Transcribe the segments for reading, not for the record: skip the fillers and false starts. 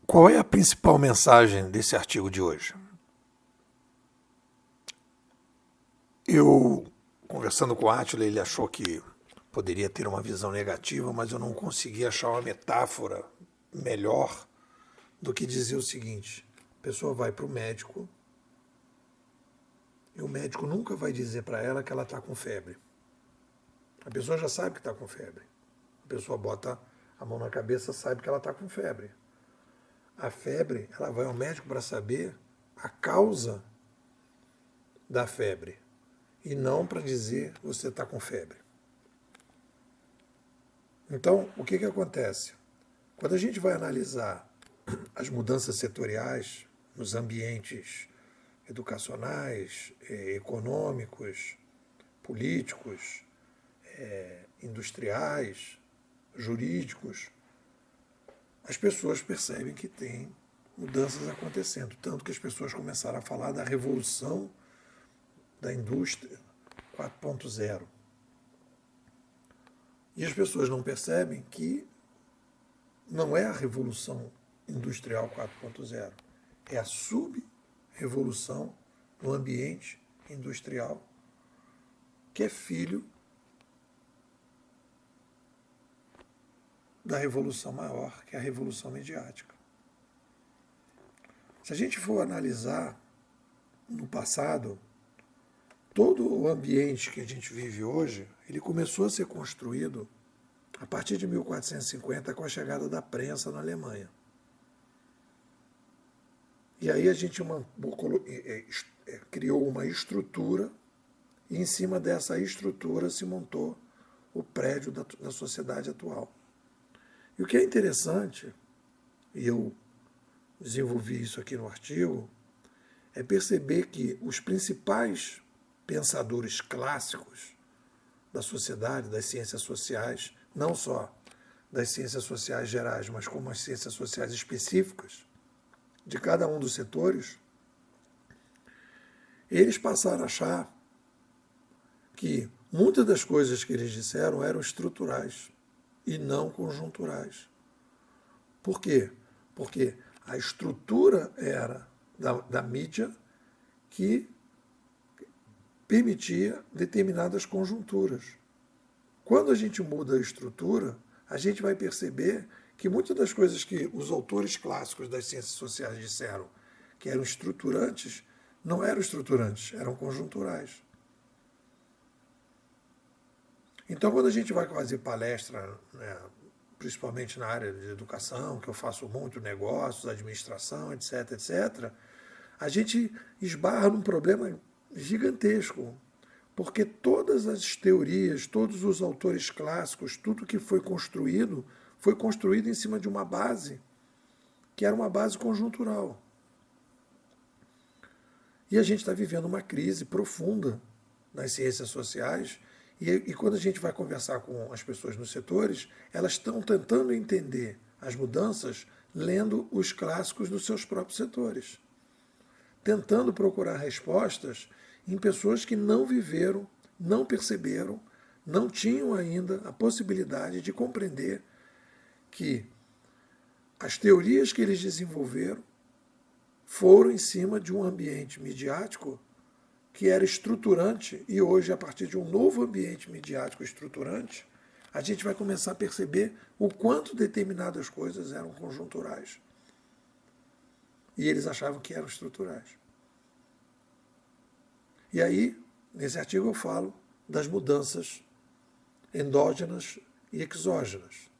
Qual é a principal mensagem desse artigo de hoje? Eu, conversando com o Átila, ele achou que poderia ter uma visão negativa, mas eu não consegui achar uma metáfora melhor do que dizer o seguinte: a pessoa vai para o médico e o médico nunca vai dizer para ela que ela está com febre. A pessoa já sabe que está com febre. A pessoa bota a mão na cabeça, sabe que ela está com febre. A febre, ela vai ao médico para saber a causa da febre e não para dizer você está com febre. Então, o que acontece? Quando a gente vai analisar as mudanças setoriais nos ambientes educacionais, econômicos, políticos, industriais, jurídicos, as pessoas percebem que tem mudanças acontecendo. Tanto que as pessoas começaram a falar da revolução da indústria 4.0. E as pessoas não percebem que não é a revolução industrial 4.0, é a sub-revolução no ambiente industrial, que é filho da revolução maior, que é a revolução midiática. Se a gente for analisar no passado, todo o ambiente que a gente vive hoje, ele começou a ser construído a partir de 1450 com a chegada da prensa na Alemanha. E aí a gente criou uma estrutura e em cima dessa estrutura se montou o prédio da sociedade atual. E o que é interessante, e eu desenvolvi isso aqui no artigo, é perceber que os principais pensadores clássicos da sociedade, das ciências sociais, não só das ciências sociais gerais, mas como as ciências sociais específicas de cada um dos setores, eles passaram a achar que muitas das coisas que eles disseram eram estruturais e não conjunturais. Por quê? Porque a estrutura era da mídia que permitia determinadas conjunturas. Quando a gente muda a estrutura, a gente vai perceber que muitas das coisas que os autores clássicos das ciências sociais disseram que eram estruturantes, não eram estruturantes, eram conjunturais. Então, quando a gente vai fazer palestra, principalmente na área de educação, que eu faço muito, negócios, administração, etc., etc., a gente esbarra num problema gigantesco, porque todas as teorias, todos os autores clássicos, tudo que foi construído em cima de uma base que era uma base conjuntural. E a gente está vivendo uma crise profunda nas ciências sociais, e quando a gente vai conversar com as pessoas nos setores, elas estão tentando entender as mudanças lendo os clássicos dos seus próprios setores, tentando procurar respostas em pessoas que não viveram, não perceberam, não tinham ainda a possibilidade de compreender que as teorias que eles desenvolveram foram em cima de um ambiente midiático que era estruturante, e hoje, a partir de um novo ambiente midiático estruturante, a gente vai começar a perceber o quanto determinadas coisas eram conjunturais. E eles achavam que eram estruturais. E aí, nesse artigo eu falo das mudanças endógenas e exógenas.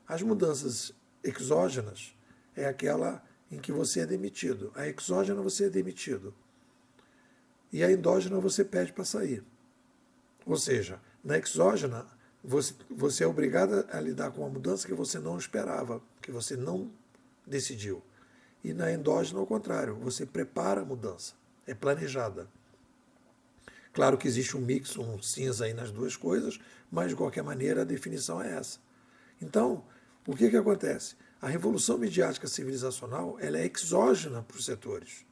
As mudanças exógenas é aquela em que você é demitido. A exógena você é demitido. E a endógena você pede para sair. Ou seja, na exógena você é obrigado a lidar com uma mudança que você não esperava, que você não decidiu. E na endógena, ao contrário, você prepara a mudança, é planejada. Claro que existe um mix, um cinza aí nas duas coisas, mas de qualquer maneira a definição é essa. Então, o que acontece? A revolução midiática civilizacional ela é exógena para os setores.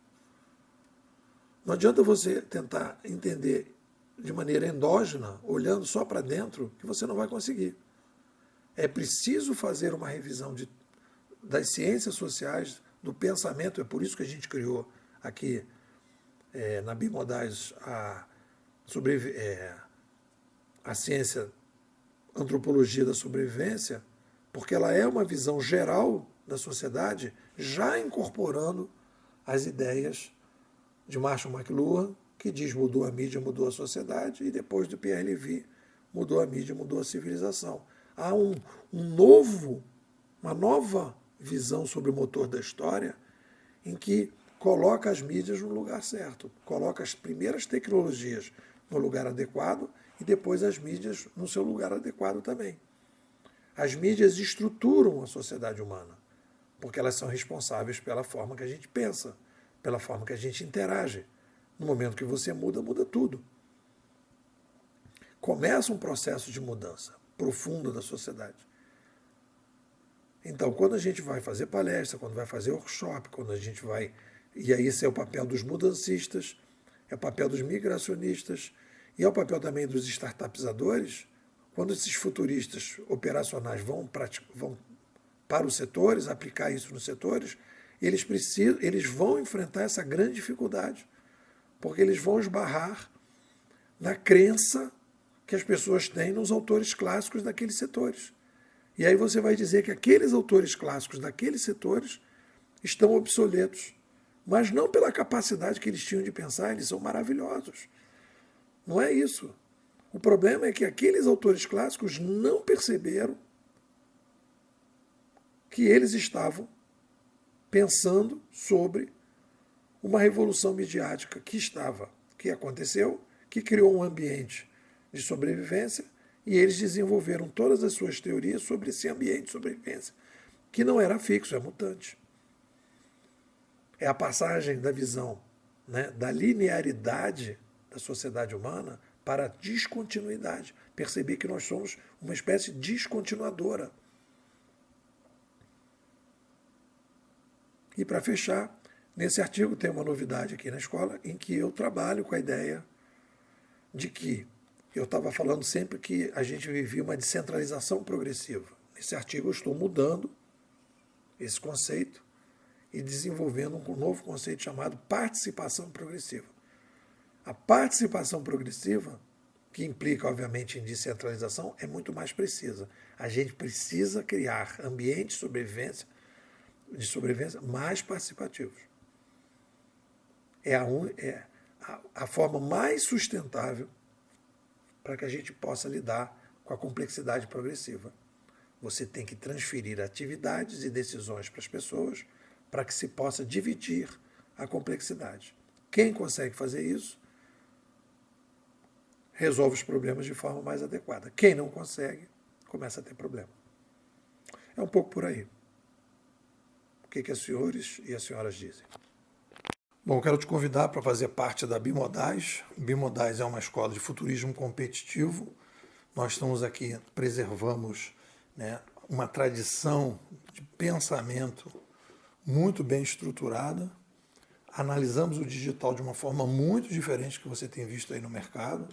Não adianta você tentar entender de maneira endógena, olhando só para dentro, que você não vai conseguir. É preciso fazer uma revisão das ciências sociais, do pensamento. É por isso que a gente criou aqui na Bimodais a ciência antropologia da sobrevivência, porque ela é uma visão geral da sociedade, já incorporando as ideias de Marshall McLuhan, que diz mudou a mídia, mudou a sociedade, e depois do Pierre Levy, mudou a mídia, mudou a civilização. Há uma nova visão sobre o motor da história, em que coloca as mídias no lugar certo, coloca as primeiras tecnologias no lugar adequado e depois as mídias no seu lugar adequado também. As mídias estruturam a sociedade humana, porque elas são responsáveis pela forma que a gente pensa, pela forma que a gente interage. No momento que você muda, muda tudo. Começa um processo de mudança profunda da sociedade. Então, quando a gente vai fazer palestra, quando vai fazer workshop, quando a gente vai... E aí esse é o papel dos mudancistas, é o papel dos migracionistas, e é o papel também dos startupizadores, quando esses futuristas operacionais vão para os setores, aplicar isso nos setores, eles vão enfrentar essa grande dificuldade, porque eles vão esbarrar na crença que as pessoas têm nos autores clássicos daqueles setores. E aí você vai dizer que aqueles autores clássicos daqueles setores estão obsoletos, mas não pela capacidade que eles tinham de pensar, eles são maravilhosos. Não é isso. O problema é que aqueles autores clássicos não perceberam que eles estavam pensando sobre uma revolução midiática que aconteceu, que criou um ambiente de sobrevivência, e eles desenvolveram todas as suas teorias sobre esse ambiente de sobrevivência, que não era fixo, é mutante. É a passagem da visão, né, da linearidade da sociedade humana para a descontinuidade. Perceber que nós somos uma espécie descontinuadora. E para fechar, nesse artigo tem uma novidade aqui na escola, em que eu trabalho com a ideia de que eu estava falando sempre que a gente vivia uma descentralização progressiva. Nesse artigo eu estou mudando esse conceito e desenvolvendo um novo conceito chamado participação progressiva. A participação progressiva, que implica, obviamente, em descentralização, é muito mais precisa. A gente precisa criar ambientes de sobrevivência mais participativos. É a forma mais sustentável para que a gente possa lidar com a complexidade progressiva. Você tem que transferir atividades e decisões para as pessoas para que se possa dividir a complexidade. Quem consegue fazer isso resolve os problemas de forma mais adequada. Quem não consegue, começa a ter problema. É um pouco por aí. O que os senhores e as senhoras dizem? Bom, quero te convidar para fazer parte da Bimodais. Bimodais é uma escola de futurismo competitivo. Nós estamos aqui, preservamos, né, uma tradição de pensamento muito bem estruturada. Analisamos o digital de uma forma muito diferente que você tem visto aí no mercado.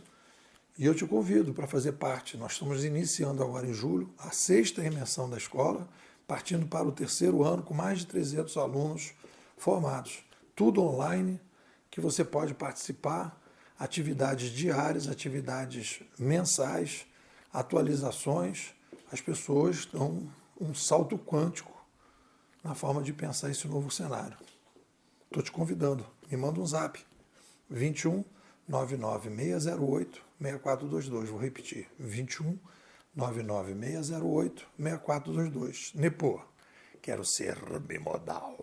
E eu te convido para fazer parte. Nós estamos iniciando agora em julho a 6ª imersão da escola, partindo para o 3º ano com mais de 300 alunos formados. Tudo online, que você pode participar, atividades diárias, atividades mensais, atualizações. As pessoas dão um salto quântico na forma de pensar esse novo cenário. Estou te convidando. Me manda um zap. 21 99608 6422. Vou repetir. 21 99608 6422. Nepô, quero ser bimodal.